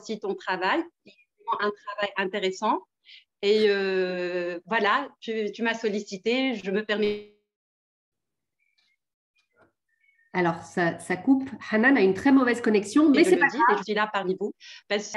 aussi ton travail, un travail intéressant. Et voilà, tu m'as sollicité, je me permets. Alors, ça coupe. Hanan a une très mauvaise connexion, mais c'est pas grave. Et je suis là parmi vous parce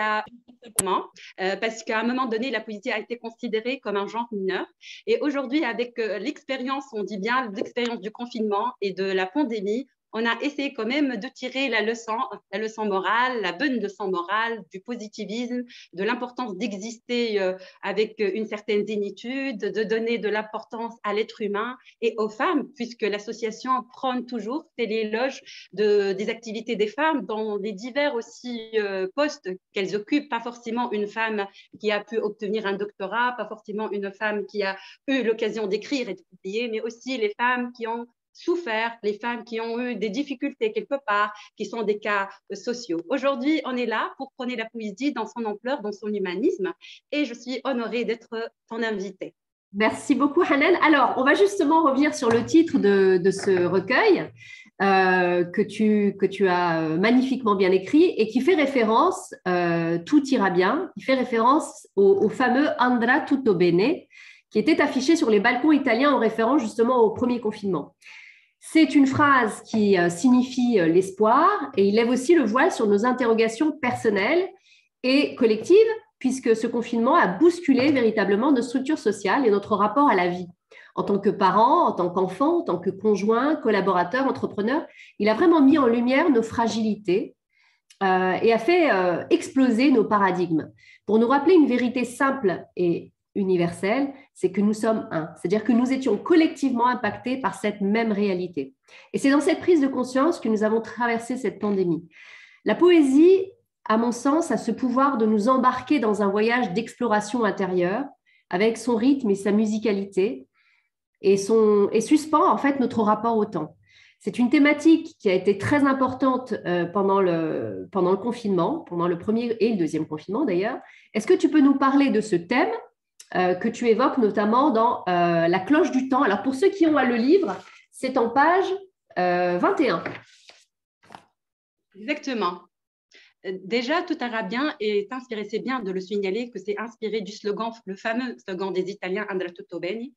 qu'à un moment donné, la poésie a été considérée comme un genre mineur. Et aujourd'hui, avec l'expérience, on dit bien l'expérience du confinement et de la pandémie, on a essayé quand même de tirer la leçon morale, la bonne leçon morale du positivisme, de l'importance d'exister avec une certaine zénitude, de donner de l'importance à l'être humain et aux femmes, puisque l'association prône toujours, c'est l'éloge des activités des femmes dans les divers aussi postes qu'elles occupent, pas forcément une femme qui a pu obtenir un doctorat, pas forcément une femme qui a eu l'occasion d'écrire et de publier, mais aussi les femmes qui ont souffert, les femmes qui ont eu des difficultés quelque part, qui sont des cas sociaux. Aujourd'hui, on est là pour prôner la poésie dans son ampleur, dans son humanisme, et je suis honorée d'être ton invitée. Merci beaucoup, Hanan. Alors, on va justement revenir sur le titre de ce recueil que tu as magnifiquement bien écrit et qui fait référence, Tout ira bien, qui fait référence au fameux Andrà tutto bene, qui était affiché sur les balcons italiens en référence justement au premier confinement. C'est une phrase qui signifie l'espoir et il lève aussi le voile sur nos interrogations personnelles et collectives, puisque ce confinement a bousculé véritablement nos structures sociales et notre rapport à la vie. En tant que parent, en tant qu'enfant, en tant que conjoint, collaborateur, entrepreneur, il a vraiment mis en lumière nos fragilités et a fait exploser nos paradigmes pour nous rappeler une vérité simple et universelle, c'est que nous sommes un. C'est-à-dire que nous étions collectivement impactés par cette même réalité. Et c'est dans cette prise de conscience que nous avons traversé cette pandémie. La poésie, à mon sens, a ce pouvoir de nous embarquer dans un voyage d'exploration intérieure avec son rythme et sa musicalité et suspend en fait notre rapport au temps. C'est une thématique qui a été très importante pendant le confinement, pendant le premier et le deuxième confinement d'ailleurs. Est-ce que tu peux nous parler de ce thème que tu évoques notamment dans La cloche du temps? Alors pour ceux qui ont le livre, c'est en page 21. Exactement. Déjà, Tout ira bien est inspiré, c'est bien de le signaler, que c'est inspiré du slogan, le fameux slogan des Italiens Andrà tutto bene,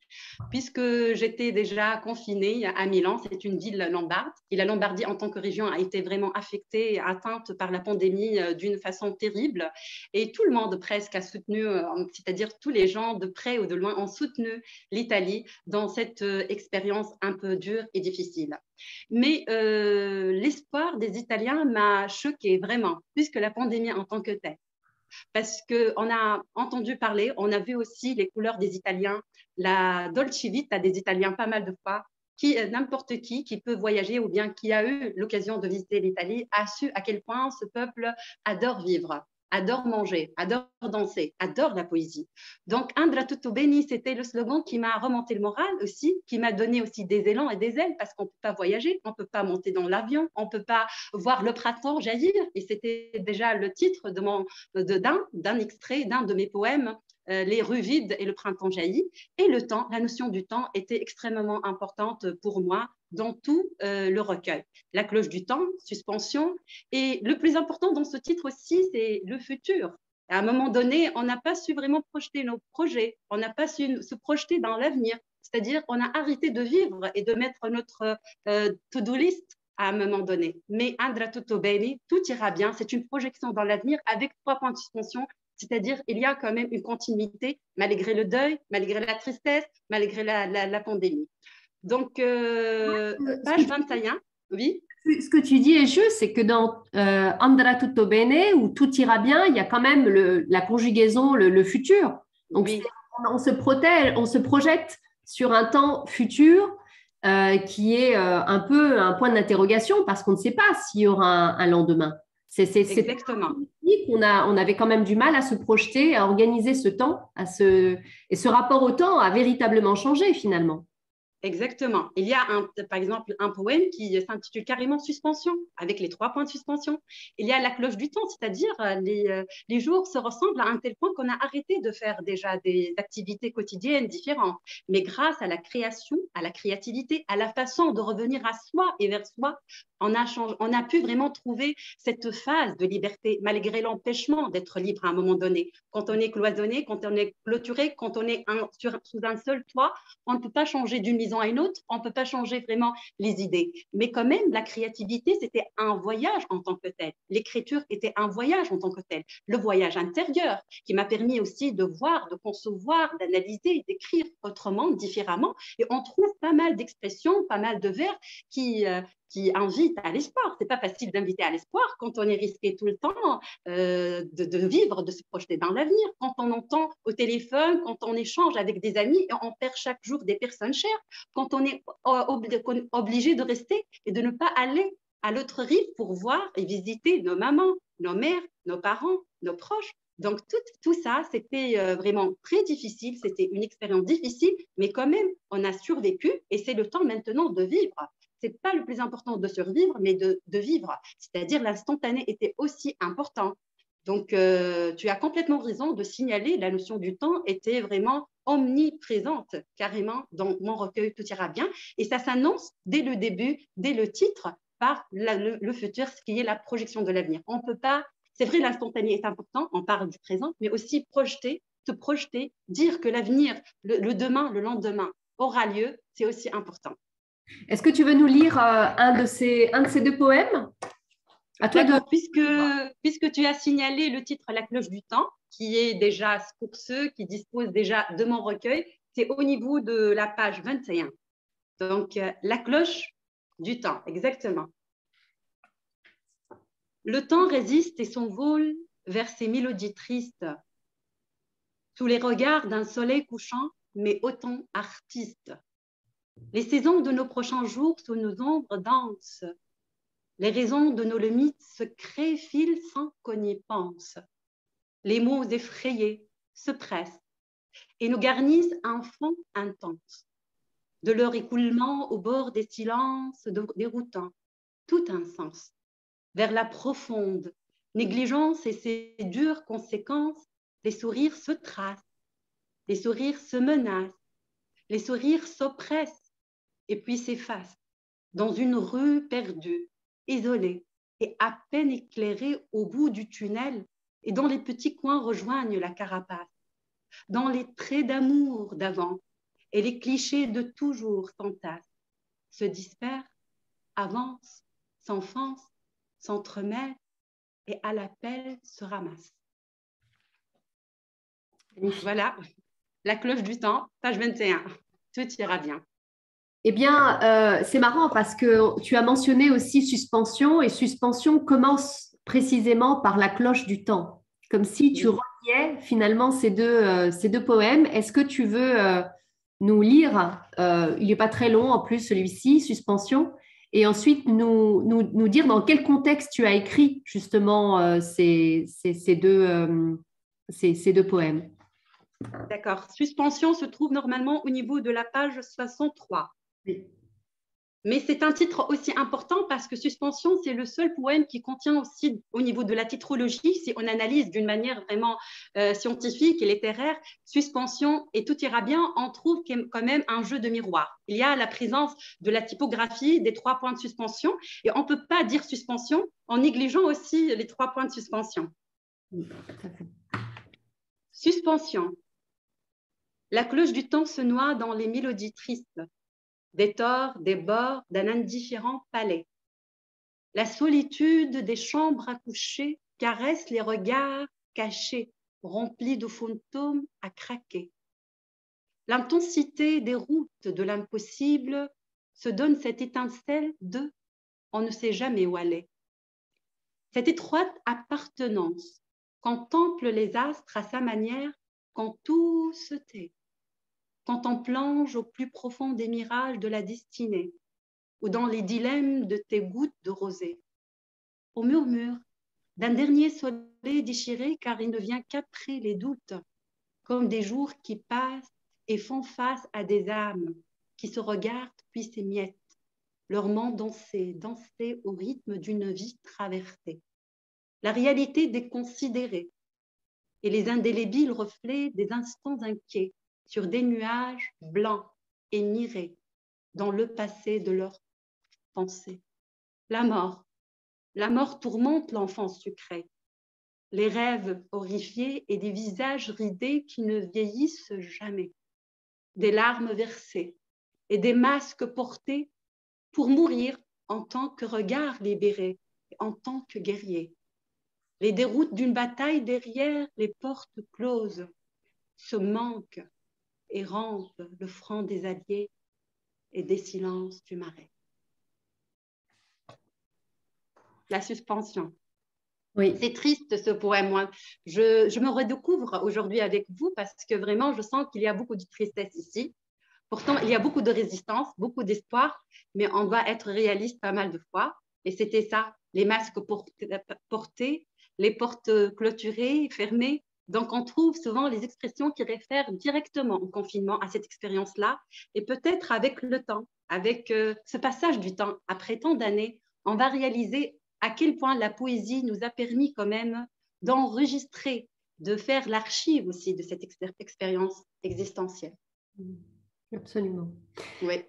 puisque j'étais déjà confinée à Milan, c'est une ville lombarde, et la Lombardie en tant que région a été vraiment affectée et atteinte par la pandémie d'une façon terrible, et tout le monde presque a soutenu, c'est-à-dire tous les gens de près ou de loin ont soutenu l'Italie dans cette expérience un peu dure et difficile. Mais l'espoir des Italiens m'a choquée vraiment, puisque la pandémie en tant que telle. Parce qu'on a entendu parler, on a vu aussi les couleurs des Italiens, la Dolce Vita des Italiens pas mal de fois, n'importe qui peut voyager ou bien qui a eu l'occasion de visiter l'Italie a su à quel point ce peuple adore vivre, adore manger, adore danser, adore la poésie. Donc, Andrà tutto bene, c'était le slogan qui m'a remonté le moral aussi, qui m'a donné aussi des élans et des ailes, parce qu'on ne peut pas voyager, on ne peut pas monter dans l'avion, on ne peut pas voir le printemps jaillir. Et c'était déjà le titre d'un extrait, d'un de mes poèmes, Les rues vides et le printemps jaillit. Et le temps, la notion du temps était extrêmement importante pour moi dans tout le recueil. La cloche du temps, suspension. Et le plus important dans ce titre aussi, c'est le futur. À un moment donné, on n'a pas su vraiment projeter nos projets, on n'a pas su se projeter dans l'avenir. C'est-à-dire, on a arrêté de vivre et de mettre notre to-do list à un moment donné. Mais Andrà tutto bene, tout ira bien, c'est une projection dans l'avenir avec 3 points de suspension. C'est-à-dire, il y a quand même une continuité, malgré le deuil, malgré la tristesse, malgré la pandémie. Donc, page 21, oui. Ce que tu dis est juste, c'est que dans Andrà tutto bene, où tout ira bien, il y a quand même la conjugaison, le futur. Donc, oui. on se projette sur un temps futur qui est un peu un point d'interrogation parce qu'on ne sait pas s'il y aura un lendemain. Exactement. On avait quand même du mal à se projeter, à organiser ce temps, et ce rapport au temps a véritablement changé finalement. Exactement. Il y a par exemple un poème qui s'intitule carrément Suspension, avec les 3 points de suspension. Il y a la cloche du temps, c'est-à-dire les jours se ressemblent à un tel point qu'on a arrêté de faire déjà des activités quotidiennes différentes. Mais grâce à la création, à la créativité, à la façon de revenir à soi et vers soi, on a pu vraiment trouver cette phase de liberté, malgré l'empêchement d'être libre à un moment donné. Quand on est cloisonné, quand on est clôturé, quand on est sous un seul toit, on ne peut pas changer d'une maison à une autre, on ne peut pas changer vraiment les idées. Mais quand même, la créativité, c'était un voyage en tant que tel. L'écriture était un voyage en tant que tel. Le voyage intérieur qui m'a permis aussi de voir, de concevoir, d'analyser, d'écrire autrement, différemment. Et on trouve pas mal d'expressions, pas mal de vers qui invite à l'espoir. C'est pas facile d'inviter à l'espoir quand on est risqué tout le temps de vivre, de se projeter dans l'avenir. Quand on entend au téléphone, quand on échange avec des amis, et on perd chaque jour des personnes chères, quand on est obligé de rester et de ne pas aller à l'autre rive pour voir et visiter nos mamans, nos mères, nos parents, nos proches. Donc, tout ça, c'était vraiment très difficile. C'était une expérience difficile, mais quand même, on a survécu et c'est le temps maintenant de vivre. C'est pas le plus important de survivre, mais de vivre. C'est-à-dire l'instantané était aussi important. Donc, tu as complètement raison de signaler la notion du temps était vraiment omniprésente, carrément, dans mon recueil Tout ira bien. Et ça s'annonce dès le début, dès le titre, par le futur, ce qui est la projection de l'avenir. On peut pas, c'est vrai, l'instantané est important, on parle du présent, mais aussi se projeter, dire que l'avenir, le demain, le lendemain aura lieu, c'est aussi important. Est-ce que tu veux nous lire un de ces 2 poèmes? À toi D'accord, puisque tu as signalé le titre La cloche du temps, qui est déjà, pour ceux qui disposent déjà de mon recueil, c'est au niveau de la page 21. Donc, La cloche du temps, exactement. Le temps résiste et s'envole vers ses mélodies tristes, sous les regards d'un soleil couchant, mais autant artiste. Les saisons de nos prochains jours sous nos ombres dansent. Les raisons de nos limites se créent fil sans qu'on y pense. Les mots effrayés se pressent et nous garnissent un fond intense. De leur écoulement au bord des silences déroutants, tout un sens. Vers la profonde négligence et ses dures conséquences, les sourires se tracent, les sourires se menacent, les sourires s'oppressent et puis s'effacent dans une rue perdue, isolée et à peine éclairée au bout du tunnel et dont les petits coins rejoignent la carapace, dont les traits d'amour d'avant et les clichés de toujours s'entassent, se dispersent, avancent, s'enfoncent, s'entremêlent et à l'appel se ramassent. Voilà, La cloche du temps, page 21. Tout ira bien. Eh bien, c'est marrant parce que tu as mentionné aussi suspension et suspension commence précisément par la cloche du temps, comme si tu reliais finalement ces deux poèmes. Est-ce que tu veux nous lire, il n'est pas très long en plus celui-ci, Suspension, et ensuite nous dire dans quel contexte tu as écrit justement ces deux poèmes. D'accord. Suspension se trouve normalement au niveau de la page 63. Oui. Mais c'est un titre aussi important parce que Suspension, c'est le seul poème qui contient aussi, au niveau de la titrologie, si on analyse d'une manière vraiment scientifique et littéraire, Suspension et Tout ira bien, on trouve quand même un jeu de miroir. Il y a la présence de la typographie, des 3 points de suspension, et on ne peut pas dire suspension en négligeant aussi les 3 points de suspension. Suspension. La cloche du temps se noie dans les mélodies tristes, des torts, des bords d'un indifférent palais. La solitude des chambres à coucher caresse les regards cachés, remplis de fantômes à craquer. L'intensité des routes de l'impossible se donne cette étincelle de on ne sait jamais où aller. Cette étroite appartenance contemple les astres à sa manière quand tout se tait. Quand on plonge au plus profond des mirages de la destinée ou dans les dilemmes de tes gouttes de rosée. Au murmure d'un dernier soleil déchiré car il ne vient qu'après les doutes, comme des jours qui passent et font face à des âmes qui se regardent puis s'émiettent, leur main danser au rythme d'une vie traversée. La réalité déconsidérée et les indélébiles reflets des instants inquiets sur des nuages blancs et mirés dans le passé de leurs pensées. La mort tourmente l'enfance sucrée, les rêves horrifiés et des visages ridés qui ne vieillissent jamais, des larmes versées et des masques portés pour mourir en tant que regard libéré, en tant que guerrier. Les déroutes d'une bataille derrière les portes closes, ce manque et rampe le front des alliés et des silences du marais. La suspension. Oui. C'est triste ce poème. Moi, je me redécouvre aujourd'hui avec vous parce que vraiment, je sens qu'il y a beaucoup de tristesse ici. Pourtant, il y a beaucoup de résistance, beaucoup d'espoir, mais on doit être réaliste pas mal de fois. Et c'était ça, les masques portés, les portes clôturées, fermées. Donc, on trouve souvent les expressions qui réfèrent directement au confinement, à cette expérience-là. Et peut-être avec le temps, avec ce passage du temps, après tant d'années, on va réaliser à quel point la poésie nous a permis quand même d'enregistrer, de faire l'archive aussi de cette expérience existentielle. Absolument. Oui.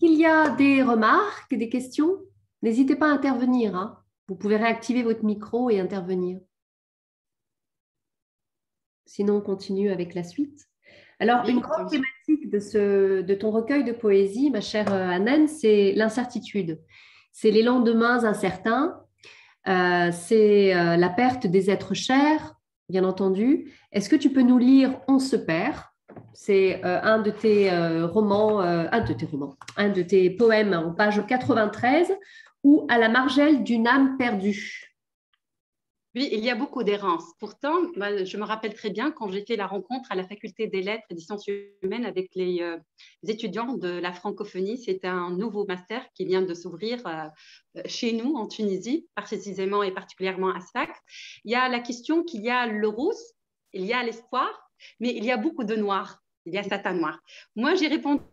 Il y a des remarques, des questions? N'hésitez pas à intervenir. Hein. Vous pouvez réactiver votre micro et intervenir. Sinon, on continue avec la suite. Alors, Oui, une grande thématique de ton recueil de poésie, ma chère Hanan, c'est l'incertitude. C'est les lendemains incertains, c'est la perte des êtres chers, bien entendu. Est-ce que tu peux nous lire On se perd? C'est un de tes romans, un de tes poèmes en page 93, ou À la margelle d'une âme perdue. Oui, il y a beaucoup d'errance. Pourtant, je me rappelle très bien quand j'ai fait la rencontre à la faculté des lettres et des sciences humaines avec les étudiants de la francophonie. C'est un nouveau master qui vient de s'ouvrir chez nous en Tunisie, précisément et particulièrement à Sfax. Il y a la question qu'il y a le rose, il y a l'espoir, mais il y a beaucoup de noir. Il y a Satan noir. Moi, j'ai répondu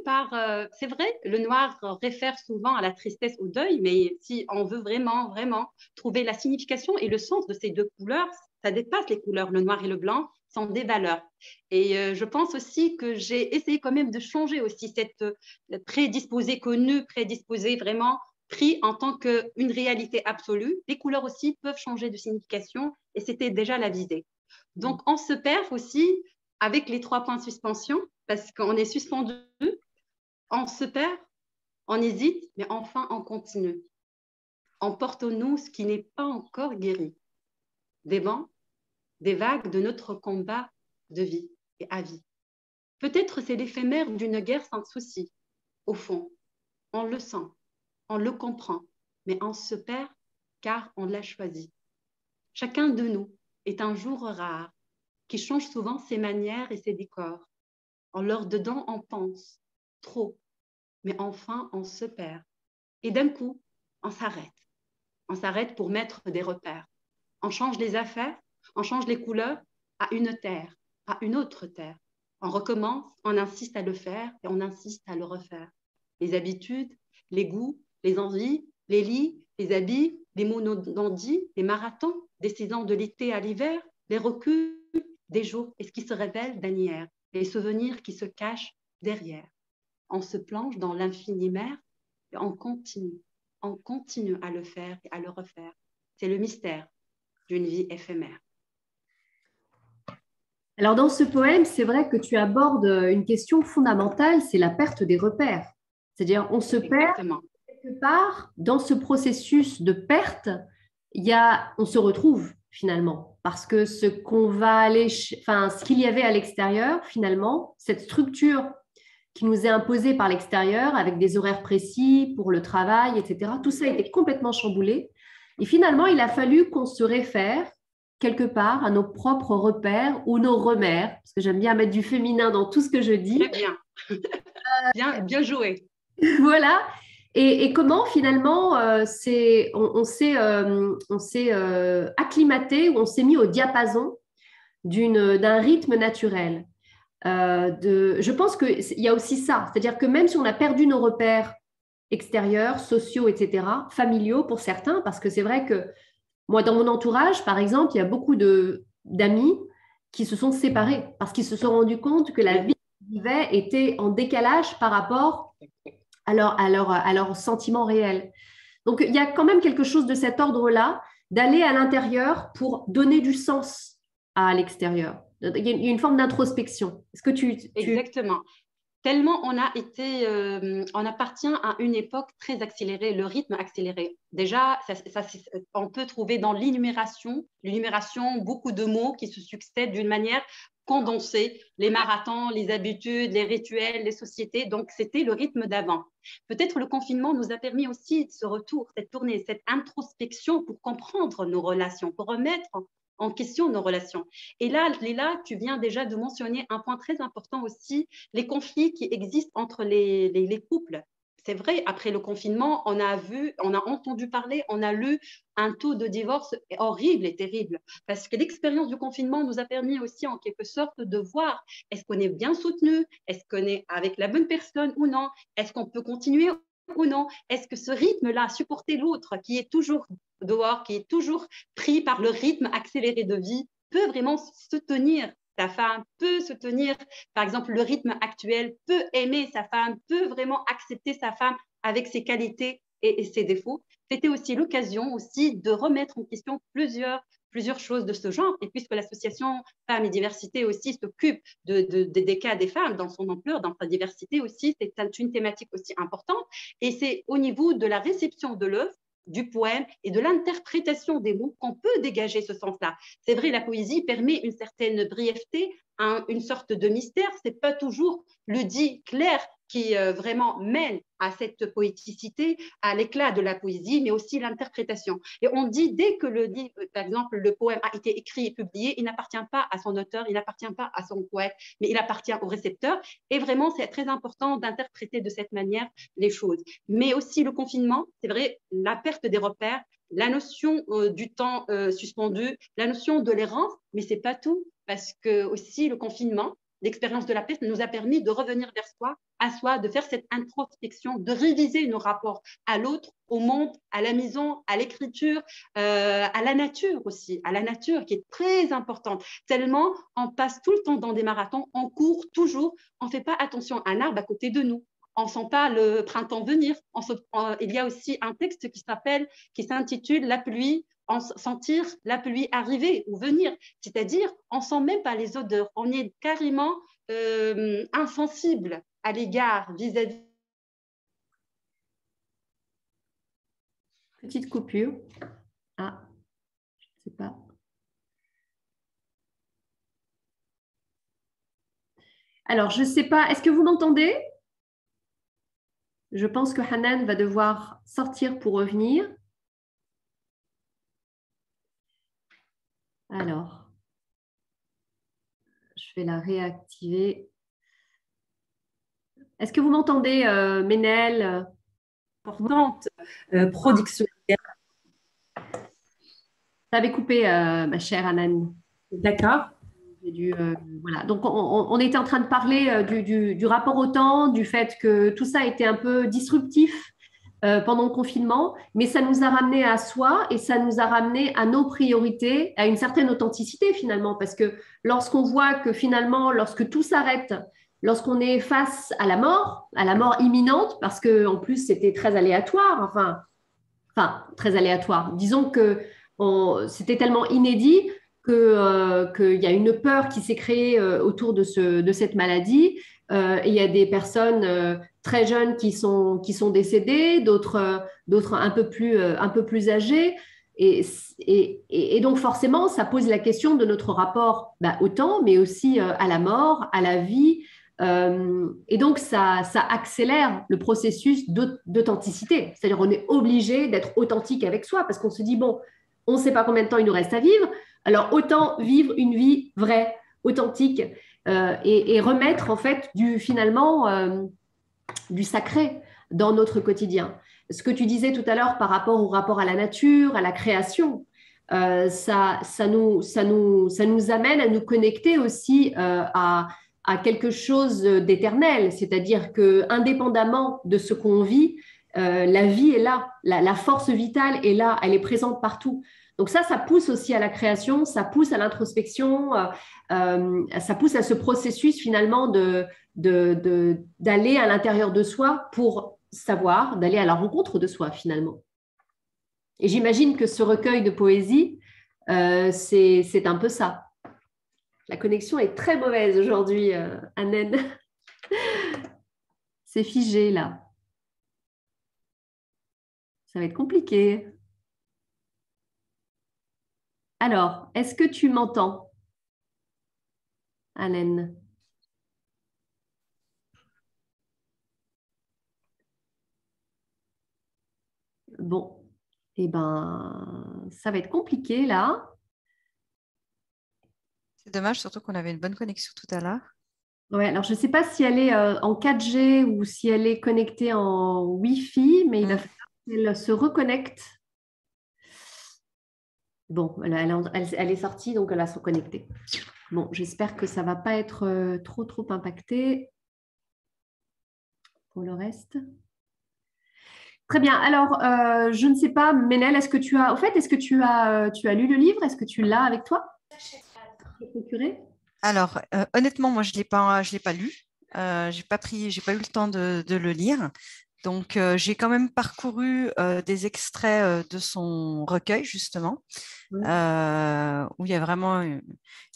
par, c'est vrai, le noir réfère souvent à la tristesse, au deuil, mais si on veut vraiment, vraiment trouver la signification et le sens de ces deux couleurs, ça dépasse les couleurs, le noir et le blanc sont des valeurs. Et je pense aussi que j'ai essayé quand même de changer aussi cette prédisposée connue, prédisposée vraiment pris en tant qu'une réalité absolue. Les couleurs aussi peuvent changer de signification et c'était déjà la visée. Donc, on se perd aussi avec les 3 points de suspension parce qu'on est suspendu, on se perd, on hésite, mais enfin on continue. On porte en nous ce qui n'est pas encore guéri. Des vents, des vagues de notre combat de vie et à vie. Peut-être c'est l'éphémère d'une guerre sans souci. Au fond, on le sent, on le comprend, mais on se perd car on l'a choisi. Chacun de nous est un jour rare qui change souvent ses manières et ses décors. En leur dedans, on pense trop, mais enfin, on se perd. Et d'un coup, on s'arrête. On s'arrête pour mettre des repères. On change les affaires, on change les couleurs à une terre, à une autre terre. On recommence, on insiste à le faire et on insiste à le refaire. Les habitudes, les goûts, les envies, les lits, les habits, les mots non dits, les marathons, des saisons de l'été à l'hiver, les reculs des jours et ce qui se révèle d'hier, les souvenirs qui se cachent derrière. On se plonge dans l'infini mer et on continue à le faire et à le refaire. C'est le mystère d'une vie éphémère. Alors, dans ce poème, c'est vrai que tu abordes une question fondamentale, c'est la perte des repères. C'est-à-dire, on se perd quelque part dans ce processus de perte, on se retrouve finalement, parce que ce qu'il y avait à l'extérieur, finalement, cette structure qui nous est imposée par l'extérieur, avec des horaires précis pour le travail, etc., tout ça a été complètement chamboulé. Et finalement, il a fallu qu'on se réfère quelque part à nos propres repères ou nos remères, parce que j'aime bien mettre du féminin dans tout ce que je dis. Très bien. Bien joué. Voilà. Et comment finalement on s'est acclimaté ou on s'est mis au diapason d'un rythme naturel. Je pense qu'il y a aussi ça, c'est-à-dire que même si on a perdu nos repères extérieurs, sociaux, etc., familiaux pour certains, parce que c'est vrai que moi, dans mon entourage, par exemple, il y a beaucoup d'amis qui se sont séparés parce qu'ils se sont rendus compte que la vie qu'ils vivaient était en décalage par rapport à leurs sentiments réels. Donc, il y a quand même quelque chose de cet ordre-là, d'aller à l'intérieur pour donner du sens à l'extérieur. Il y a une forme d'introspection. Est-ce que Exactement. Tellement on appartient à une époque très accélérée, le rythme accéléré. Déjà, on peut trouver dans l'énumération, beaucoup de mots qui se succèdent d'une manière condensée, les marathons, les habitudes, les rituels, les sociétés. Donc, c'était le rythme d'avant. Peut-être le confinement nous a permis aussi ce retour, cette tournée, cette introspection pour comprendre nos relations, pour remettre en question nos relations. Et là, Léla, tu viens déjà de mentionner un point très important aussi, les conflits qui existent entre les couples. C'est vrai, après le confinement, on a entendu parler, on a lu un taux de divorce horrible et terrible. Parce que l'expérience du confinement nous a permis aussi, en quelque sorte, de voir est-ce qu'on est bien soutenu, est-ce qu'on est avec la bonne personne ou non, est-ce qu'on peut continuer ou non, est-ce que ce rythme-là, supporter l'autre qui est toujours dehors, qui est toujours pris par le rythme accéléré de vie, peut vraiment se tenir. Sa femme peut se tenir, par exemple, le rythme actuel, peut aimer sa femme, peut vraiment accepter sa femme avec ses qualités et ses défauts. C'était aussi l'occasion aussi de remettre en question plusieurs choses de ce genre. Et puisque l'association Femmes et Diversité aussi s'occupe des cas des femmes dans son ampleur, dans sa diversité aussi, c'est une thématique aussi importante. Et c'est au niveau de la réception de l'œuvre, du poème et de l'interprétation des mots qu'on peut dégager ce sens-là. C'est vrai, la poésie permet une certaine brièveté, une sorte de mystère. Ce n'est pas toujours le dit clair qui vraiment mène à cette poéticité, à l'éclat de la poésie, mais aussi l'interprétation. Et on dit, dès que par exemple, le poème a été écrit et publié, il n'appartient pas à son auteur, il n'appartient pas à son poète, mais il appartient au récepteur. Et vraiment, c'est très important d'interpréter de cette manière les choses. Mais aussi le confinement, c'est vrai, la perte des repères, la notion du temps suspendu, la notion de l'errance, mais ce n'est pas tout, parce que aussi le confinement, l'expérience de la peste nous a permis de revenir vers soi, à soi, de faire cette introspection, de réviser nos rapports à l'autre, au monde, à la maison, à l'écriture, à la nature aussi, à la nature qui est très importante. Tellement on passe tout le temps dans des marathons, on court toujours, on ne fait pas attention à un arbre à côté de nous. On ne sent pas le printemps venir. Il y a aussi un texte qui s'intitule « La pluie ». Sentir la pluie arriver ou venir, c'est-à-dire on ne sent même pas les odeurs, on est carrément insensible à l'égard vis-à-vis. Petite coupure. Ah, je ne sais pas. Alors, je ne sais pas, est-ce que vous m'entendez? Je pense que Hanan va devoir sortir pour revenir. Alors, je vais la réactiver. Est-ce que vous m'entendez, Ménel? Importante production. Ça avait coupé, ma chère Hanan. D'accord. Voilà. Donc, on était en train de parler du rapport au temps, du fait que tout ça était un peu disruptif pendant le confinement, mais ça nous a ramené à soi et ça nous a ramené à nos priorités, à une certaine authenticité finalement, parce que lorsqu'on voit que finalement, lorsque tout s'arrête, lorsqu'on est face à la mort imminente, parce qu'en plus c'était très aléatoire, enfin très aléatoire, disons que c'était tellement inédit qu'il y a une peur qui s'est créée autour de cette maladie. Et il y a des personnes très jeunes qui sont décédées, d'autres un peu plus âgées. Et donc forcément, ça pose la question de notre rapport au temps, mais aussi à la mort, à la vie. Et donc, ça accélère le processus d'authenticité. C'est-à-dire on est obligé d'être authentique avec soi parce qu'on se dit, bon, on ne sait pas combien de temps il nous reste à vivre, alors autant vivre une vie vraie, authentique, et remettre en fait finalement du sacré dans notre quotidien. Ce que tu disais tout à l'heure par rapport au rapport à la nature, à la création, ça nous amène à nous connecter aussi à à quelque chose d'éternel, c'est-à-dire que indépendamment de ce qu'on vit, la vie est là, la force vitale est là, elle est présente partout. Donc ça pousse aussi à la création, ça pousse à l'introspection, ça pousse à ce processus finalement d'aller à l'intérieur de soi pour savoir, d'aller à la rencontre de soi finalement. Et j'imagine que ce recueil de poésie, c'est un peu ça. La connexion est très mauvaise aujourd'hui, Annen. C'est figé là. Ça va être compliqué. Alors, est-ce que tu m'entends, Annen? Bon, eh ben, ça va être compliqué là. C'est dommage, surtout qu'on avait une bonne connexion tout à l'heure. Ouais, alors je ne sais pas si elle est en 4G ou si elle est connectée en Wi-Fi, mais il va falloir qu'elle se reconnecte. Bon, elle est sortie, donc elle va se reconnecter. Bon, j'espère que ça ne va pas être trop impacté pour le reste. Très bien. Alors, je ne sais pas, Ménel, est-ce que tu as, au fait, est-ce que tu as lu le livre? Est-ce que tu l'as avec toi? Alors, honnêtement, moi, je l'ai pas lu. J'ai pas eu le temps de le lire. Donc, j'ai quand même parcouru des extraits de son recueil, justement, où il y a vraiment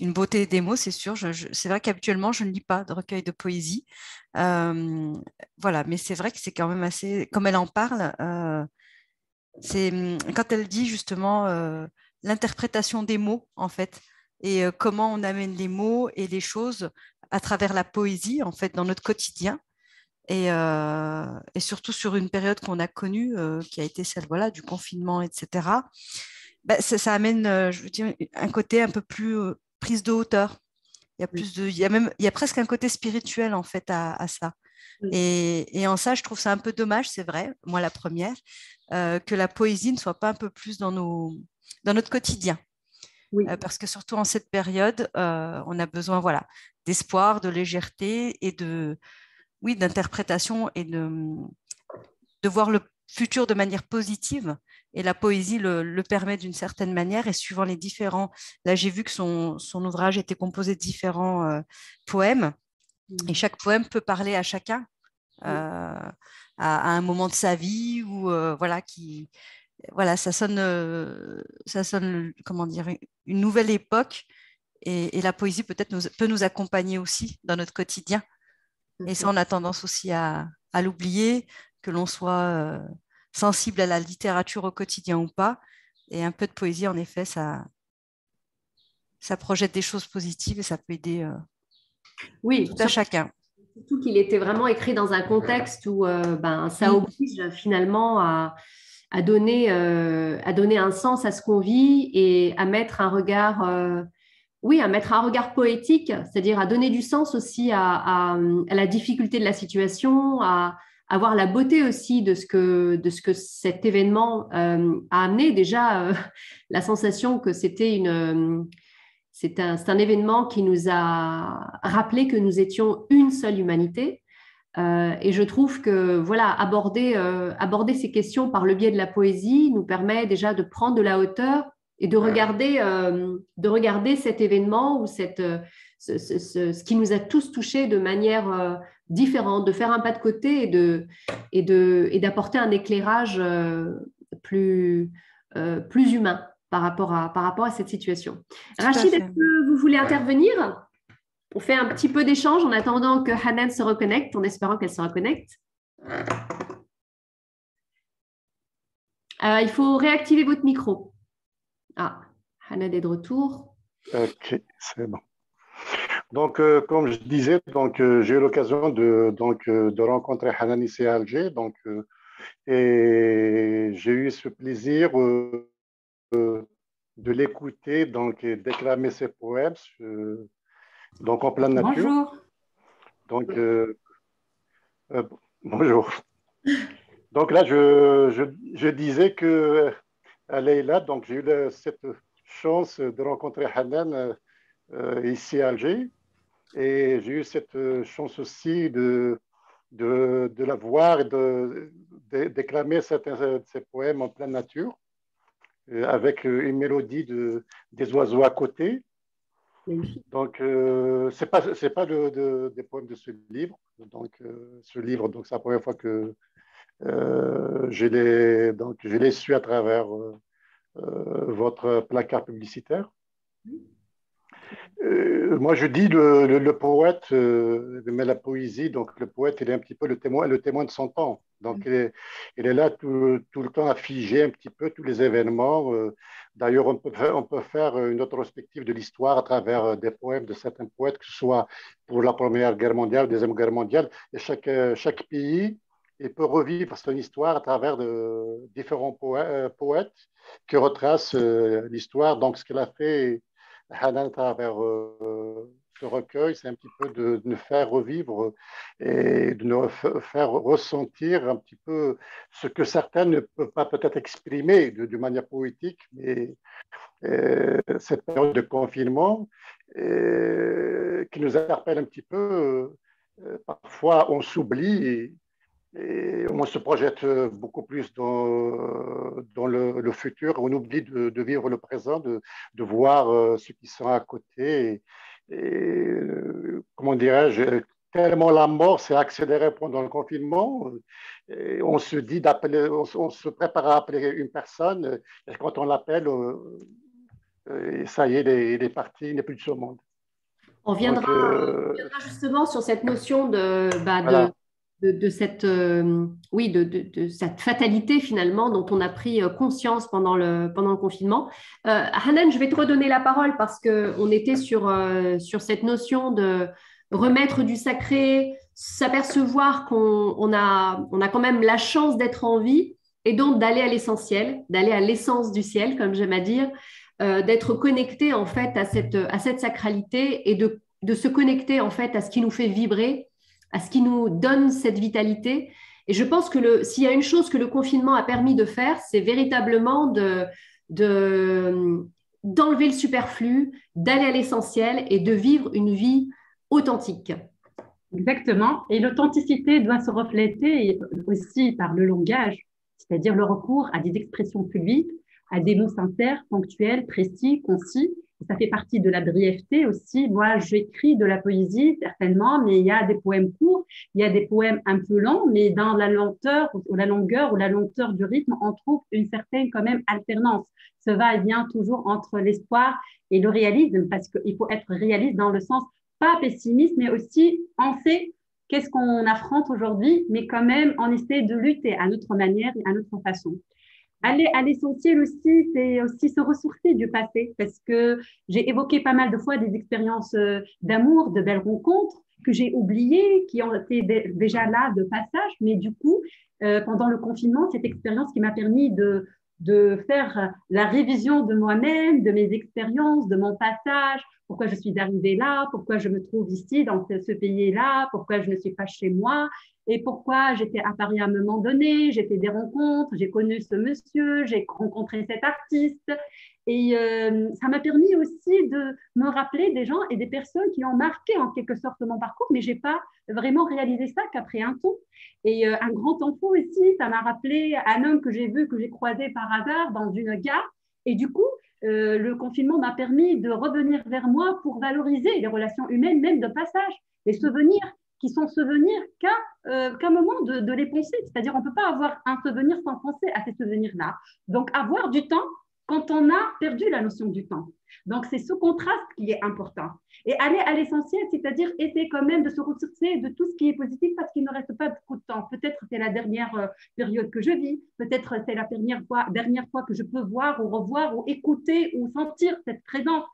une beauté des mots, c'est sûr. C'est vrai qu'habituellement, je ne lis pas de recueil de poésie. Voilà, mais c'est vrai que c'est quand même assez... Comme elle en parle, c'est quand elle dit justement l'interprétation des mots, en fait, et comment on amène les mots et les choses à travers la poésie, en fait, dans notre quotidien. Et surtout sur une période qu'on a connue, qui a été celle voilà, du confinement, etc., bah, ça amène, je veux dire, un côté un peu plus prise de hauteur. Il y a presque un côté spirituel en fait à ça. Et en ça, je trouve ça un peu dommage, c'est vrai, moi la première, que la poésie ne soit pas un peu plus dans notre quotidien. Oui. Parce que surtout en cette période, on a besoin voilà, d'espoir, de légèreté et d'interprétation et de voir le futur de manière positive. Et la poésie le permet d'une certaine manière. Et suivant les différents... Là, j'ai vu que son ouvrage était composé de différents poèmes. Et chaque poème peut parler à chacun à un moment de sa vie ou voilà, ça sonne, comment dire, une nouvelle époque. Et la poésie peut-être peut nous accompagner aussi dans notre quotidien. Et ça, on a tendance aussi à l'oublier, que l'on soit sensible à la littérature au quotidien ou pas. Et un peu de poésie, en effet, ça projette des choses positives et ça peut aider tout à chacun. Surtout qu'il était vraiment écrit dans un contexte où ça oblige finalement à donner un sens à ce qu'on vit et à mettre un regard... à mettre un regard poétique, c'est-à-dire à donner du sens aussi à la difficulté de la situation, à voir la beauté aussi de ce que cet événement a amené. Déjà, la sensation que c'est un événement qui nous a rappelé que nous étions une seule humanité. Et je trouve que voilà, aborder ces questions par le biais de la poésie nous permet déjà de prendre de la hauteur et de regarder cet événement ou ce qui nous a tous touchés de manière différente, de faire un pas de côté et d'apporter un éclairage plus humain par rapport à cette situation. Rachid, est-ce que vous voulez intervenir? On fait un petit peu d'échange en attendant que Hanan se reconnecte, en espérant qu'elle se reconnecte. Il faut réactiver votre micro. Ah, Hanan est de retour. Ok, c'est bon. Donc, comme je disais, j'ai eu l'occasion de rencontrer Hanan ici à Alger. Et j'ai eu ce plaisir de l'écouter, déclamer ses poèmes. En pleine nature. Bonjour. Bonjour. Donc là, je disais que à Leïla, j'ai eu cette chance de rencontrer Hanan ici à Alger. Et j'ai eu cette chance aussi de la voir et de déclamer certains de ses poèmes en pleine nature, avec une mélodie des oiseaux à côté. Donc, c'est pas des poèmes de ce livre. Donc, ce livre, donc c'est la première fois que je l'ai su à travers votre placard publicitaire. Moi, je dis le poète, mais la poésie, donc le poète, il est un petit peu le témoin de son temps. Donc, il est là tout le temps à figer un petit peu tous les événements. D'ailleurs, on peut faire une rétrospective de l'histoire à travers des poèmes de certains poètes, que ce soit pour la Première Guerre mondiale, la Deuxième Guerre mondiale. Et chaque pays, il peut revivre son histoire à travers de différents poètes qui retracent l'histoire. Donc, ce qu'il a fait Hanan, à travers ce recueil, c'est un petit peu de nous faire revivre et de nous faire ressentir un petit peu ce que certains ne peuvent pas peut-être exprimer de manière poétique, mais cette période de confinement qui nous interpelle un petit peu. Parfois, on s'oublie et on se projette beaucoup plus dans le futur. On oublie de vivre le présent, de voir ceux qui sont à côté. Comment dirais-je, tellement la mort s'est accélérée pendant le confinement, et on se dit on se prépare à appeler une personne, et quand on l'appelle, ça y est, il est parti, il n'est plus de ce monde. On viendra, Donc, on viendra justement sur cette notion voilà. de cette, oui, de cette fatalité finalement dont on a pris conscience pendant le confinement. Hanan, je vais te redonner la parole parce qu'on était sur cette notion de remettre du sacré, s'apercevoir qu'on a quand même la chance d'être en vie et donc d'aller à l'essentiel, d'aller à l'essence du ciel, comme j'aime à dire, d'être connecté en fait à cette sacralité et de se connecter en fait à ce qui nous fait vibrer, à ce qui nous donne cette vitalité. Et je pense que s'il y a une chose que le confinement a permis de faire, c'est véritablement d'enlever le superflu, d'aller à l'essentiel et de vivre une vie authentique. Exactement. Et l'authenticité doit se refléter aussi par le langage, c'est-à-dire le recours à des expressions publiques, à des mots sincères, ponctuels, précis, concis. Ça fait partie de la brièveté aussi. Moi, j'écris de la poésie, certainement, mais il y a des poèmes courts, il y a des poèmes un peu lents, mais dans la lenteur ou la longueur ou la lenteur du rythme, on trouve une certaine quand même alternance. Ce va-et-vient toujours entre l'espoir et le réalisme, parce qu'il faut être réaliste dans le sens pas pessimiste, mais aussi on sait qu'est-ce qu'on affronte aujourd'hui, mais quand même on essaie de lutter à notre manière et à notre façon. Aller à l'essentiel aussi, c'est aussi se ressourcer du passé, parce que j'ai évoqué pas mal de fois des expériences d'amour, de belles rencontres que j'ai oubliées, qui ont été déjà là de passage, mais du coup, pendant le confinement, cette expérience qui m'a permis de faire la révision de moi-même, de mes expériences, de mon passage, pourquoi je suis arrivée là, pourquoi je me trouve ici dans ce pays-là, pourquoi je ne suis pas chez moi, et pourquoi j'étais à Paris à un moment donné, j'ai fait des rencontres, j'ai connu ce monsieur, j'ai rencontré cet artiste. Et ça m'a permis aussi de me rappeler des gens et des personnes qui ont marqué en quelque sorte mon parcours, mais je n'ai pas vraiment réalisé ça qu'après un temps. Et un grand enfant aussi, ça m'a rappelé un homme que j'ai vu, que j'ai croisé par hasard dans une gare. Et du coup, le confinement m'a permis de revenir vers moi pour valoriser les relations humaines, même de passage, les souvenirs qui sont souvenirs qu'un moment de les penser. C'est-à-dire, on ne peut pas avoir un souvenir sans penser à ces souvenirs-là. Donc, avoir du temps quand on a perdu la notion du temps. Donc, c'est ce contraste qui est important. Et aller à l'essentiel, c'est-à-dire essayer quand même de se ressourcer de tout ce qui est positif parce qu'il ne reste pas beaucoup de temps. Peut-être c'est la dernière période que je vis, peut-être c'est la dernière fois que je peux voir ou revoir ou écouter ou sentir cette présence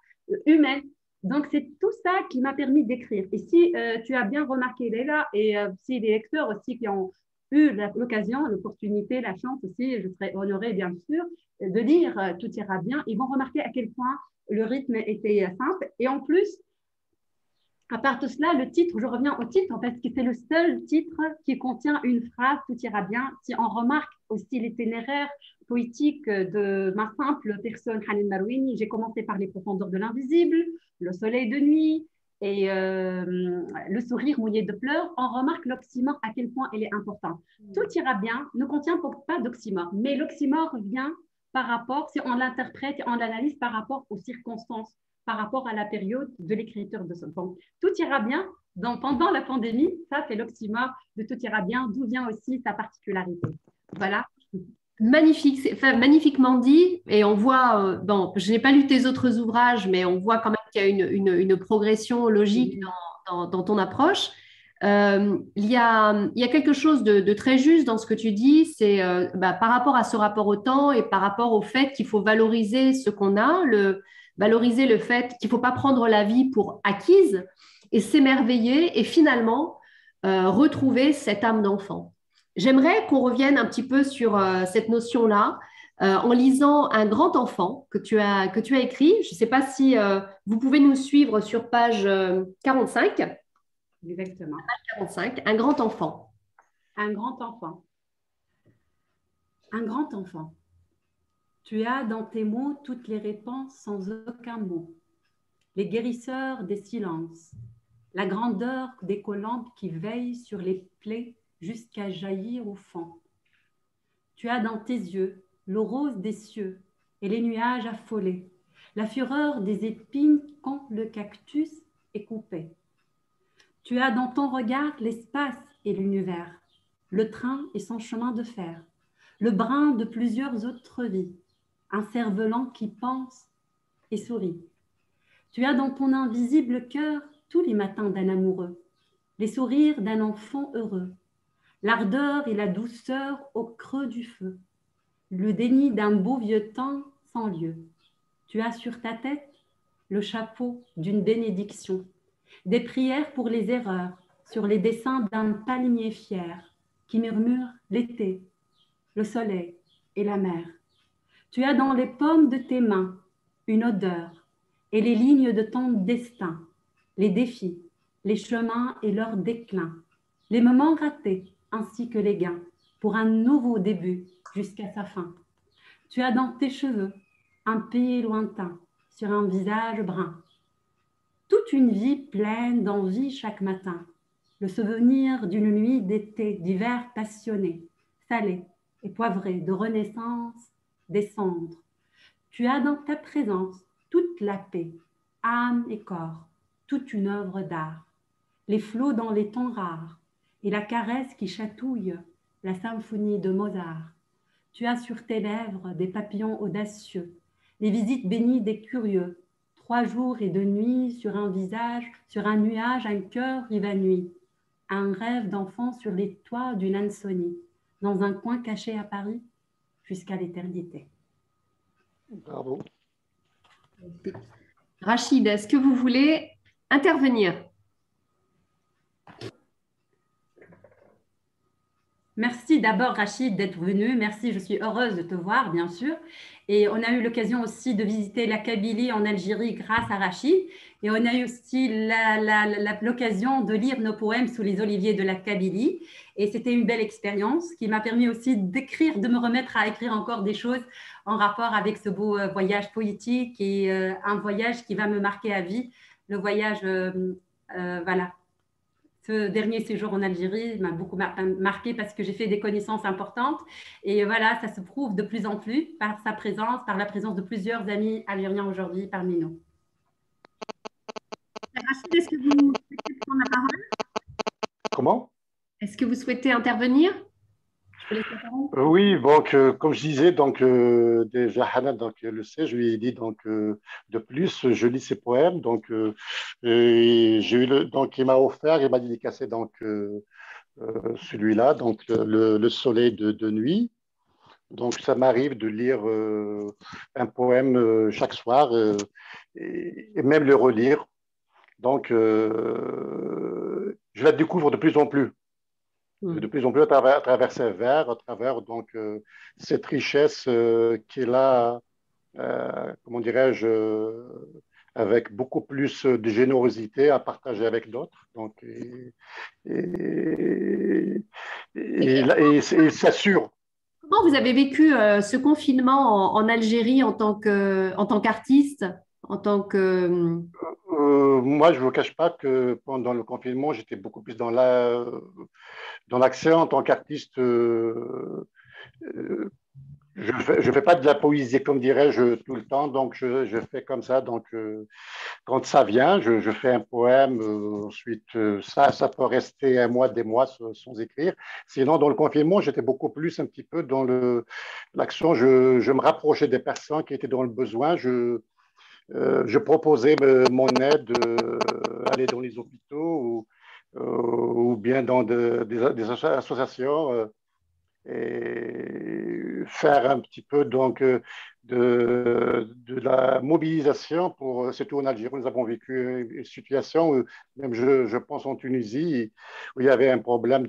humaine. Donc, c'est tout ça qui m'a permis d'écrire. Et si tu as bien remarqué, Léla, et si les lecteurs aussi qui ont eu l'occasion, l'opportunité, la chance aussi, je serais honorée bien sûr, de lire Tout ira bien, ils vont remarquer à quel point le rythme était simple. Et en plus, à part de cela, le titre, je reviens au titre, parce que c'est le seul titre qui contient une phrase, tout ira bien. Si on remarque aussi l'itinéraire poétique de ma simple personne, Hanan Marouini, j'ai commencé par les profondeurs de l'invisible, le soleil de nuit, et le sourire mouillé de pleurs, on remarque l'oxymore à quel point il est important. Tout ira bien ne contient pas d'oxymore, mais l'oxymore vient par rapport, si on l'interprète et on l'analyse par rapport aux circonstances, par rapport à la période de l'écriture de ce poème. Tout ira bien, donc pendant la pandémie, ça c'est l'oxymore de tout ira bien, d'où vient aussi sa particularité. Voilà. Magnifique, enfin, magnifiquement dit. Et on voit, bon, je n'ai pas lu tes autres ouvrages, mais on voit quand même qu'il y a une progression logique dans ton approche. Il y a quelque chose de très juste dans ce que tu dis, c'est par rapport à ce rapport au temps et par rapport au fait qu'il faut valoriser ce qu'on a, valoriser le fait qu'il ne faut pas prendre la vie pour acquise et s'émerveiller et finalement retrouver cette âme d'enfant. J'aimerais qu'on revienne un petit peu sur cette notion-là en lisant Un grand enfant que tu as écrit. Je ne sais pas si vous pouvez nous suivre sur page 45. Exactement. 45, Un grand enfant. Un grand enfant. Un grand enfant. Tu as dans tes mots toutes les réponses sans aucun mot. Les guérisseurs des silences. La grandeur des colombes qui veillent sur les plaies jusqu'à jaillir au fond. Tu as dans tes yeux l'eau rose des cieux et les nuages affolés, la fureur des épines quand le cactus est coupé. Tu as dans ton regard l'espace et l'univers, le train et son chemin de fer, le brin de plusieurs autres vies, un cerf-volant qui pense et sourit. Tu as dans ton invisible cœur tous les matins d'un amoureux, les sourires d'un enfant heureux, l'ardeur et la douceur au creux du feu, le déni d'un beau vieux temps sans lieu. Tu as sur ta tête le chapeau d'une bénédiction, des prières pour les erreurs sur les dessins d'un palmier fier qui murmure l'été, le soleil et la mer. Tu as dans les paumes de tes mains une odeur et les lignes de ton destin, les défis, les chemins et leur déclin, les moments ratés ainsi que les gains pour un nouveau début jusqu'à sa fin. Tu as dans tes cheveux un pays lointain sur un visage brun, toute une vie pleine d'envie chaque matin, le souvenir d'une nuit d'été, d'hiver passionné, salé et poivré, de renaissance, des cendres. Tu as dans ta présence toute la paix, âme et corps, toute une œuvre d'art, les flots dans les tons rares et la caresse qui chatouille la symphonie de Mozart. Tu as sur tes lèvres des papillons audacieux, les visites bénies des curieux, 3 jours et 2 nuits sur un visage, sur un nuage, un cœur évanoui, un rêve d'enfant sur les toits d'une insomnie, dans un coin caché à Paris, jusqu'à l'éternité. Bravo. Rachid, est-ce que vous voulez intervenir? Merci d'abord Rachid d'être venu. Merci, je suis heureuse de te voir, bien sûr. Et on a eu l'occasion aussi de visiter la Kabylie en Algérie grâce à Rachid. Et on a eu aussi l'occasion de lire nos poèmes sous les oliviers de la Kabylie. Et c'était une belle expérience qui m'a permis aussi d'écrire, de me remettre à écrire encore des choses en rapport avec ce beau voyage poétique et un voyage qui va me marquer à vie. Le voyage, voilà. Ce dernier séjour en Algérie m'a beaucoup marqué parce que j'ai fait des connaissances importantes. Et voilà, ça se prouve de plus en plus par sa présence, par la présence de plusieurs amis algériens aujourd'hui parmi nous. Rachid, est-ce que vous souhaitez prendre la parole? Comment? Est-ce que vous souhaitez intervenir? Oui, donc comme je disais, donc déjà Hanan donc le sait, je lui ai dit donc de plus, je lis ses poèmes, donc et j'ai eu donc il m'a dédicacé donc celui-là, donc le soleil de nuit. Donc ça m'arrive de lire un poème chaque soir et même le relire. Donc je la découvre de plus en plus. De plus en plus à travers ses vers, à travers donc cette richesse qu'il a, comment dirais-je, avec beaucoup plus de générosité à partager avec d'autres. Donc, et s'assure. Comment vous avez vécu ce confinement en Algérie en tant qu'artiste, en tant que... moi, je ne vous cache pas que pendant le confinement, j'étais beaucoup plus dans l'action en tant qu'artiste. Je fais pas de la poésie, comme dirais-je, tout le temps, donc je fais comme ça. Donc, quand ça vient, je fais un poème. Ensuite, ça peut rester un mois, des mois sans écrire. Sinon, dans le confinement, j'étais beaucoup plus un petit peu dans l'action. Je me rapprochais des personnes qui étaient dans le besoin. Je proposais mon aide, aller dans les hôpitaux ou bien dans des associations. Et faire un petit peu donc de la mobilisation pour, surtout en Algérie, nous avons vécu une situation où, même je pense en Tunisie, où il y avait un problème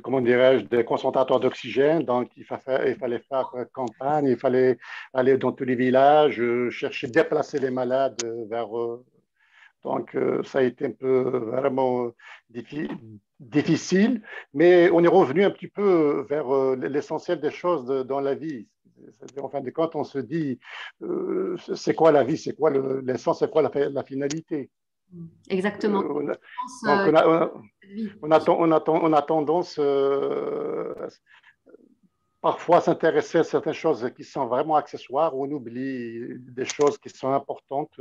comment dirais-je, des concentrateurs d'oxygène. Donc, il fallait faire campagne, il fallait aller dans tous les villages, chercher, déplacer les malades vers donc, ça a été un peu vraiment difficile, mais on est revenu un petit peu vers l'essentiel des choses dans la vie. En fin de compte, on se dit, c'est quoi la vie, c'est quoi l'essence, c'est quoi la finalité. Exactement. Donc, on a tendance parfois à s'intéresser à certaines choses qui sont vraiment accessoires, on oublie des choses qui sont importantes.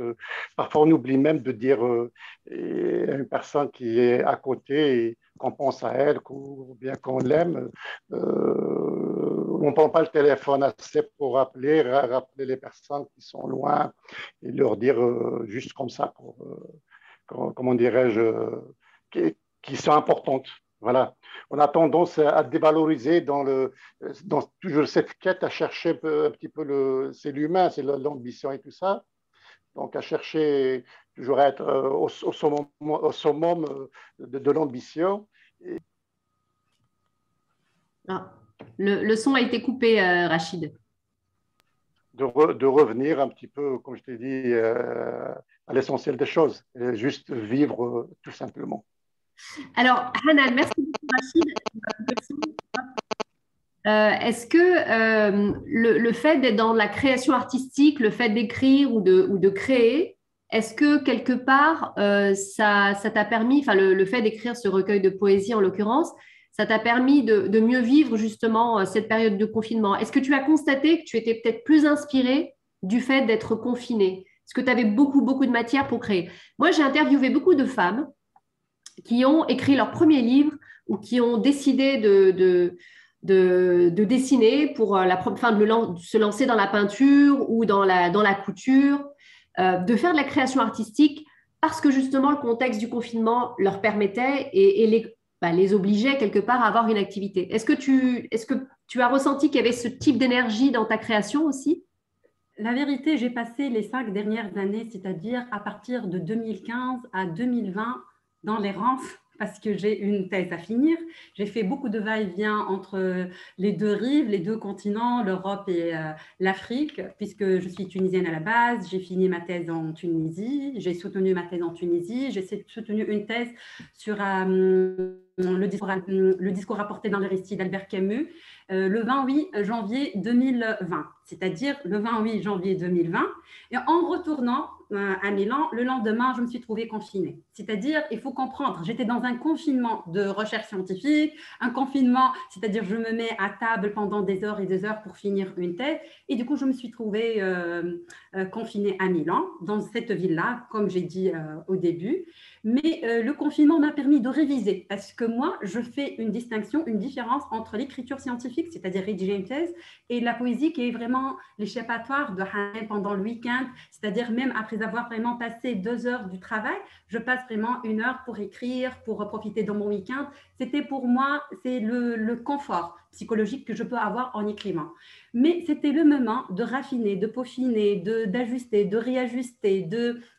Parfois, on oublie même de dire à une personne qui est à côté qu'on pense à elle, ou bien qu'on l'aime. On ne prend pas le téléphone assez pour rappeler les personnes qui sont loin et leur dire juste comme ça, comment dirais-je, qui sont importantes. Voilà. On a tendance à dévaloriser dans toujours cette quête à chercher un petit peu c'est l'humain, c'est l'ambition et tout ça. Donc à chercher toujours à être au summum de l'ambition. Ah, le son a été coupé, Rachid. De revenir un petit peu, comme je t'ai dit, à l'essentiel des choses, et juste vivre tout simplement. Alors, Hanan, merci beaucoup, Rachid. Est-ce que le fait d'être dans la création artistique, le fait d'écrire ou de créer, est-ce que quelque part, ça t'a permis, enfin le fait d'écrire ce recueil de poésie en l'occurrence, ça t'a permis de mieux vivre justement cette période de confinement? Est-ce que tu as constaté que tu étais peut-être plus inspiré du fait d'être confiné? Est-ce que tu avais beaucoup, beaucoup de matière pour créer? Moi, j'ai interviewé beaucoup de femmes qui ont écrit leur premier livre ou qui ont décidé de dessiner pour se lancer dans la peinture ou dans la couture, de faire de la création artistique parce que justement le contexte du confinement leur permettait et les obligeait quelque part à avoir une activité. Est-ce que tu as ressenti qu'il y avait ce type d'énergie dans ta création aussi? La vérité, j'ai passé les 5 dernières années, c'est-à-dire à partir de 2015 à 2020, dans l'errance, parce que j'ai une thèse à finir. J'ai fait beaucoup de va-et-vient entre les deux rives, les deux continents, l'Europe et l'Afrique, puisque je suis tunisienne à la base. J'ai fini ma thèse en Tunisie, j'ai soutenu ma thèse en Tunisie, j'ai soutenu une thèse sur le discours rapporté dans le récit d'Albert Camus, le 28 janvier 2020, c'est-à-dire le 28 janvier 2020. Et en retournant à Milan, le lendemain, je me suis trouvée confinée. C'est-à-dire, il faut comprendre, j'étais dans un confinement de recherche scientifique, un confinement, c'est-à-dire je me mets à table pendant des heures et des heures pour finir une thèse. Et du coup, je me suis trouvée confinée à Milan, dans cette ville-là, comme j'ai dit au début. Mais le confinement m'a permis de réviser parce que moi, je fais une distinction, une différence entre l'écriture scientifique, c'est-à-dire rédiger une thèse, et la poésie qui est vraiment l'échappatoire de Hanan pendant le week-end, c'est-à-dire même après avoir vraiment passé 2 heures du travail, je passe vraiment 1 heure pour écrire, pour profiter de mon week-end. C'était pour moi, c'est le confort psychologique que je peux avoir en écrivant. Mais c'était le moment de raffiner, de peaufiner, d'ajuster, de réajuster,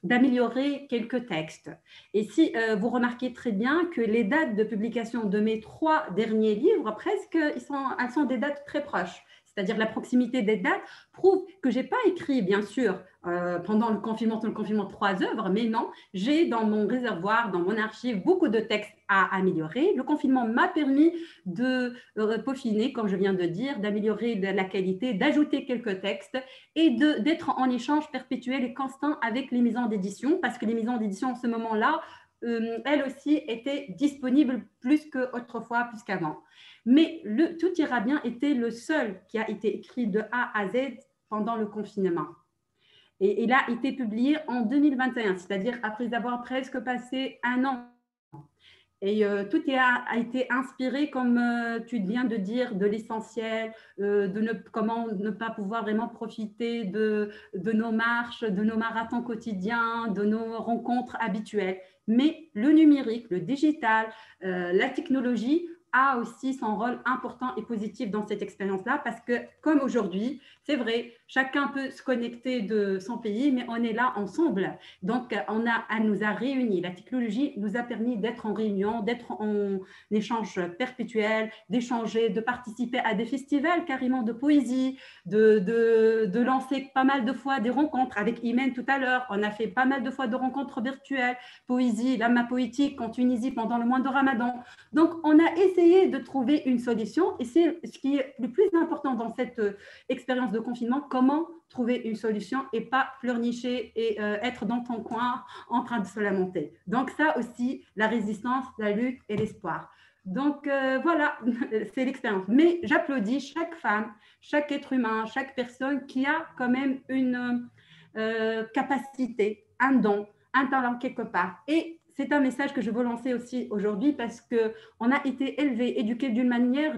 d'améliorer quelques textes. Et si vous remarquez très bien que les dates de publication de mes 3 derniers livres, presque, elles sont des dates très proches. c'est-à-dire la proximité des dates, prouve que je n'ai pas écrit, bien sûr, pendant le confinement de 3 œuvres, mais non, j'ai dans mon réservoir, dans mon archive, beaucoup de textes à améliorer. Le confinement m'a permis de peaufiner, comme je viens de dire, d'améliorer la qualité, d'ajouter quelques textes et d'être en échange perpétuel et constant avec les maisons d'édition, parce que les maisons d'édition en ce moment-là, elles aussi étaient disponibles plus qu'autrefois, plus qu'avant. Mais Tout ira bien était le seul qui a été écrit de A à Z pendant le confinement. Et il a été publié en 2021, c'est-à-dire après avoir presque passé 1 an. Et tout a été inspiré, comme tu viens de dire, de l'essentiel, comment ne pas pouvoir vraiment profiter de nos marches, de nos marathons quotidiens, de nos rencontres habituelles. Mais le numérique, le digital, la technologie a aussi son rôle important et positif dans cette expérience-là, parce que comme aujourd'hui, c'est vrai, chacun peut se connecter de son pays, mais on est là ensemble. Donc, elle nous a réunis. La technologie nous a permis d'être en réunion, d'être en échange perpétuel, d'échanger, de participer à des festivals carrément de poésie, de lancer pas mal de fois des rencontres. Avec Imen tout à l'heure, on a fait pas mal de fois de rencontres virtuelles, poésie, lama poétique en Tunisie pendant le mois de Ramadan. Donc, on a essayé de trouver une solution, et c'est ce qui est le plus important dans cette expérience de confinement, comment trouver une solution et pas pleurnicher et être dans ton coin en train de se lamenter. Donc ça aussi, la résistance, la lutte et l'espoir. Donc voilà, c'est l'expérience. Mais j'applaudis chaque femme, chaque être humain, chaque personne qui a quand même une capacité, un don, un talent quelque part. Et c'est un message que je veux lancer aussi aujourd'hui, parce qu'on a été élevé, éduqué d'une manière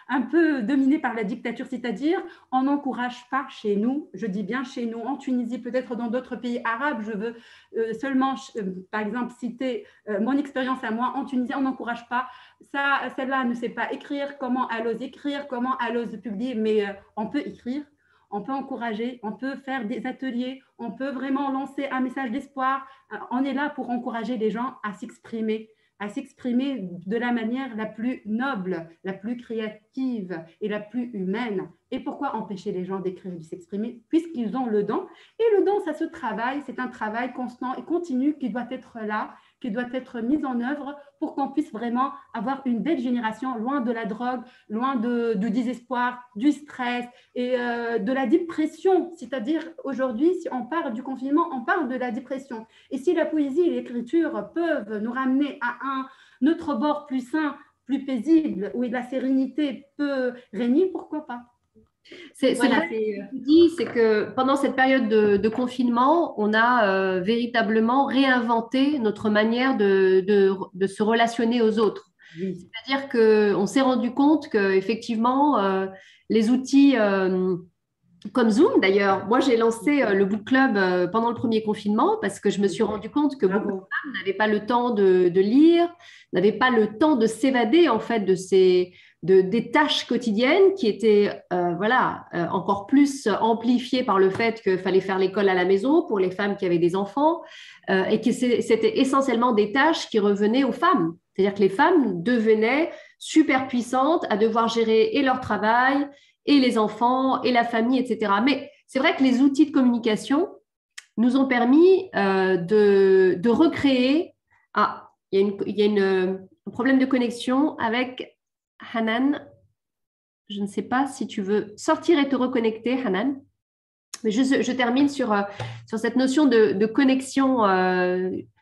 un peu dominée par la dictature, c'est-à-dire on n'encourage pas chez nous, je dis bien chez nous, en Tunisie, peut-être dans d'autres pays arabes, je veux seulement, par exemple, citer mon expérience à moi. En Tunisie, on n'encourage pas. Celle-là ne sait pas écrire, comment elle ose écrire, comment elle ose publier, mais on peut écrire. On peut encourager, on peut faire des ateliers, on peut vraiment lancer un message d'espoir. On est là pour encourager les gens à s'exprimer de la manière la plus noble, la plus créative et la plus humaine. Et pourquoi empêcher les gens d'écrire et de s'exprimer, puisqu'ils ont le don? Et le don, ça se travaille, c'est un travail constant et continu qui doit être là, qui doit être mis en œuvre pour qu'on puisse vraiment avoir une belle génération, loin de la drogue, loin du désespoir, du stress et de la dépression. C'est-à-dire, aujourd'hui, si on parle du confinement, on parle de la dépression. Et si la poésie et l'écriture peuvent nous ramener à un autre bord plus sain, plus paisible, où la sérénité peut régner, pourquoi pas? C'est vrai, ce que tu dis, c'est que pendant cette période de confinement, on a véritablement réinventé notre manière de se relationner aux autres. Oui. C'est-à-dire qu'on s'est rendu compte qu'effectivement, les outils comme Zoom, d'ailleurs, moi j'ai lancé le book club pendant le premier confinement, parce que je me suis rendu compte que beaucoup de femmes n'avaient pas le temps de lire, n'avaient pas le temps de s'évader en fait des tâches quotidiennes qui étaient encore plus amplifiées par le fait qu'il fallait faire l'école à la maison pour les femmes qui avaient des enfants, et que c'était essentiellement des tâches qui revenaient aux femmes. C'est-à-dire que les femmes devenaient super puissantes à devoir gérer et leur travail, et les enfants, et la famille, etc. Mais c'est vrai que les outils de communication nous ont permis de recréer… Ah, il y a un problème de connexion avec Hanan. Je ne sais pas si tu veux sortir et te reconnecter, Hanan. Mais je termine sur cette notion de connexion,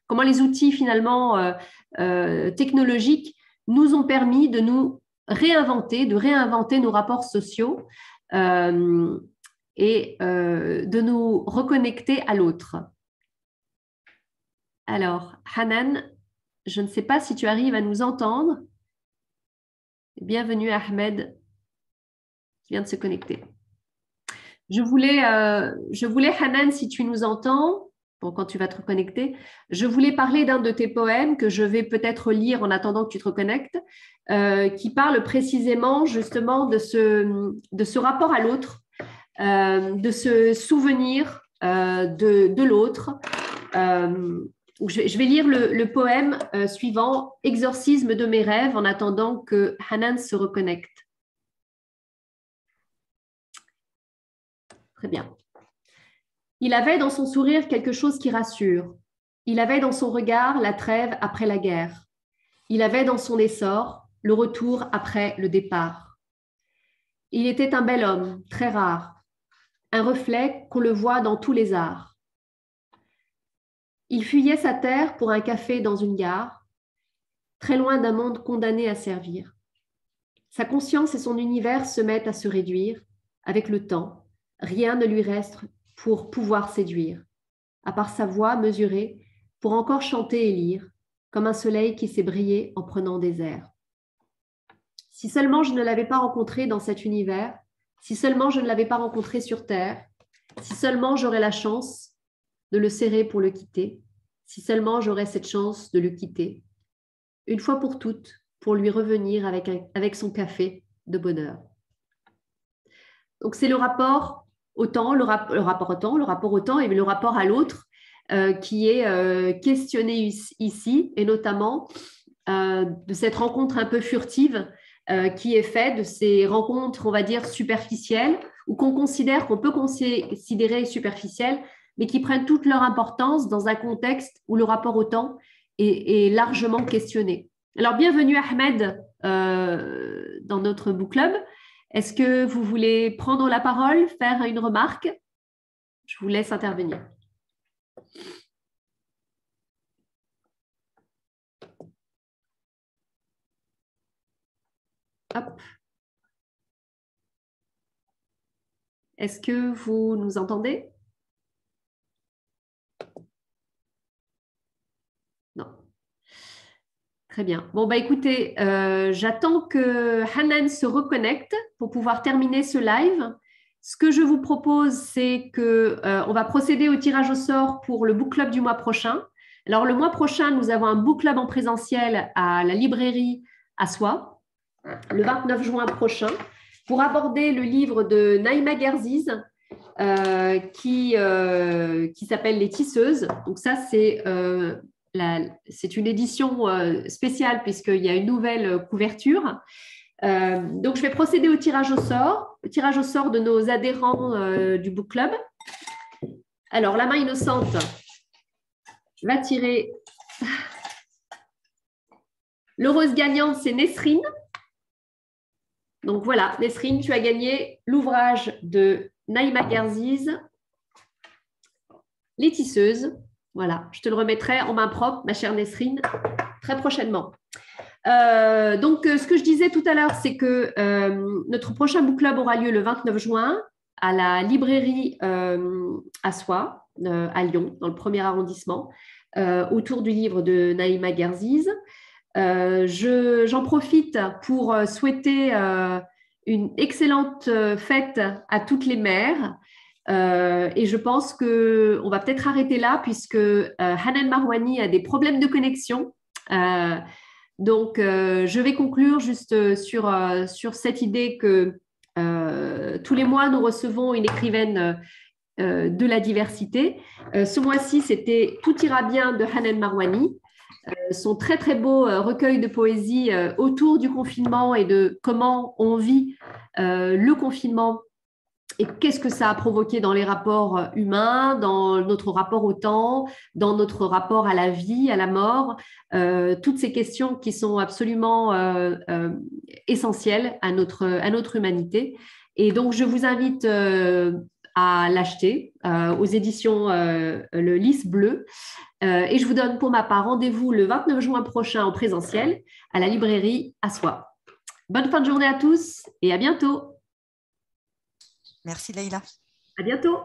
comment les outils finalement technologiques nous ont permis de nous réinventer nos rapports sociaux et de nous reconnecter à l'autre. Alors, Hanan, je ne sais pas si tu arrives à nous entendre. Bienvenue Ahmed, qui vient de se connecter. Je voulais, Hanan, si tu nous entends, bon, quand tu vas te reconnecter, je voulais parler d'un de tes poèmes que je vais peut-être lire en attendant que tu te reconnectes, qui parle précisément justement de ce rapport à l'autre, de ce souvenir de l'autre. Je vais lire le poème suivant, Exorcisme de mes rêves, en attendant que Hanan se reconnecte. Très bien. Il avait dans son sourire quelque chose qui rassure. Il avait dans son regard la trêve après la guerre. Il avait dans son essor le retour après le départ. Il était un bel homme, très rare, un reflet qu'on le voit dans tous les arts. Il fuyait sa terre pour un café dans une gare, très loin d'un monde condamné à servir. Sa conscience et son univers se mettent à se réduire. Avec le temps, rien ne lui reste pour pouvoir séduire, à part sa voix mesurée pour encore chanter et lire, comme un soleil qui s'est brillé en prenant des airs. Si seulement je ne l'avais pas rencontré dans cet univers, si seulement je ne l'avais pas rencontré sur Terre, si seulement j'aurais la chance de le serrer pour le quitter, si seulement j'aurais cette chance de le quitter, une fois pour toutes, pour lui revenir avec son café de bonheur. Donc c'est le rapport au temps, le rapport au temps et le rapport à l'autre qui est questionné ici, et notamment de cette rencontre un peu furtive qui est faite de ces rencontres, on va dire, superficielles, ou qu'on peut considérer superficielles, mais qui prennent toute leur importance dans un contexte où le rapport au temps est largement questionné. Alors, bienvenue Ahmed dans notre book club. Est-ce que vous voulez prendre la parole, faire une remarque? Je vous laisse intervenir. Hop. Est-ce que vous nous entendez? Non. Très bien. Bon, bah écoutez, j'attends que Hanan se reconnecte pour pouvoir terminer ce live. Ce que je vous propose, c'est qu'on va procéder au tirage au sort pour le book club du mois prochain. Alors, le mois prochain, nous avons un book club en présentiel à la librairie Aswa, le 29 juin prochain, pour aborder le livre de Naïma Guerziz qui s'appelle Les Tisseuses. Donc ça, c'est une édition spéciale puisqu'il y a une nouvelle couverture. Donc, je vais procéder au tirage au sort de nos adhérents du book club. Alors, la main innocente va tirer. L'heureuse gagnante, c'est Nesrine. Donc voilà, Nesrine, tu as gagné l'ouvrage de Naïma Guerziz, Les Tisseuses. Voilà, je te le remettrai en main propre, ma chère Nesrine, très prochainement. Donc, ce que je disais tout à l'heure, c'est que notre prochain book club aura lieu le 29 juin à la librairie Aswa, à Lyon, dans le 1er arrondissement, autour du livre de Naïma Guerziz. J'en profite pour souhaiter une excellente fête à toutes les mères. Et je pense qu'on va peut-être arrêter là puisque Hanan Marwani a des problèmes de connexion. Donc, je vais conclure juste sur cette idée que tous les mois, nous recevons une écrivaine de la diversité. Ce mois-ci, c'était Tout ira bien de Hanan Marwani. Son très très beau recueil de poésie autour du confinement et de comment on vit le confinement et qu'est-ce que ça a provoqué dans les rapports humains, dans notre rapport au temps, dans notre rapport à la vie, à la mort, toutes ces questions qui sont absolument essentielles à notre humanité. Et donc, je vous invite à l'acheter aux éditions Le Lys Bleu. Et je vous donne pour ma part rendez-vous le 29 juin prochain en présentiel à la librairie Aswa. Bonne fin de journée à tous et à bientôt. Merci Leïla. À bientôt.